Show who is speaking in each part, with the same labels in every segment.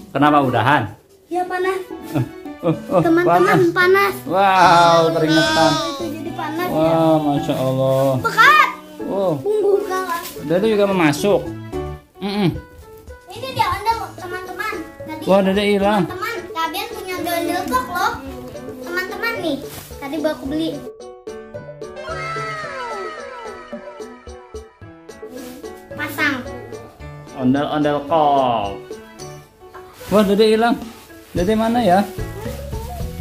Speaker 1: Kenapa udahan?
Speaker 2: Ya panas.
Speaker 1: Teman-teman
Speaker 2: panas.
Speaker 1: Wow, keringetan.
Speaker 2: Itu jadi panas ya.
Speaker 1: Wow, masya Allah.
Speaker 2: Pekat.
Speaker 1: Oh,
Speaker 2: Punggung kalah.
Speaker 1: Dede juga mau masuk.
Speaker 2: Ini dia ondel teman-teman. Tadi
Speaker 1: Wah, Dede hilang.
Speaker 2: teman-teman, kalian punya ondel kok loh. Teman-teman nih, tadi baru aku beli. Pasang.
Speaker 1: Ondel-ondel kok. Wah, Dede hilang. Dede mana ya?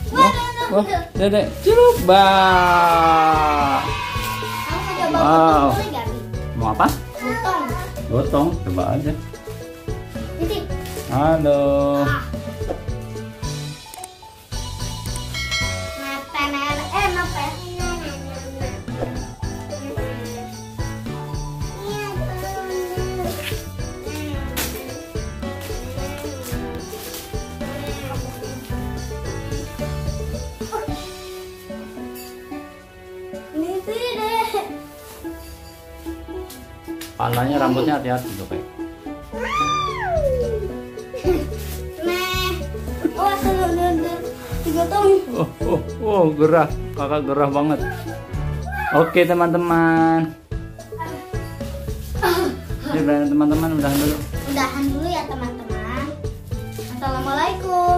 Speaker 2: Wah,
Speaker 1: Wah, Dede. Cilup, bah.
Speaker 2: Kamu mau coba
Speaker 1: Wow.
Speaker 2: gotong boleh gak, Bi?
Speaker 1: Mau apa?
Speaker 2: Gotong.
Speaker 1: Gotong, coba aja.
Speaker 2: Titik.
Speaker 1: Halo.
Speaker 2: Ah. Mepet. Ini deh.
Speaker 1: Palanya rambutnya hati-hati tuh kayak.
Speaker 2: Nih. Oh, tuh. Digotong.
Speaker 1: Gerah. Kakak gerah banget. Oke, teman-teman. Jadi teman-teman udahan dulu.
Speaker 2: Udahan dulu ya teman-teman. Assalamualaikum.